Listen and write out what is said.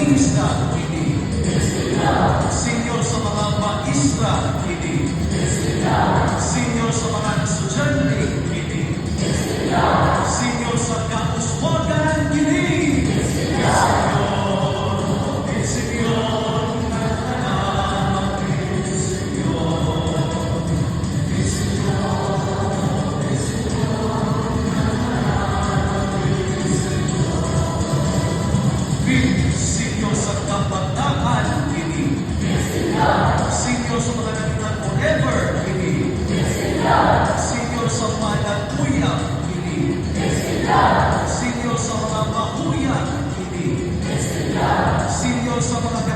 artista, hindi. Senior sa mga maestra, hindi. Senior sa mga estudyante, hindi. Senior sa kauswagan, hindi. Senior sa kapatakan, hindi. Senior sa mga nanitan forever, hindi. Senior sa manatuyang, hindi. Senior sa mga mahuyang, hindi. Senior sa mga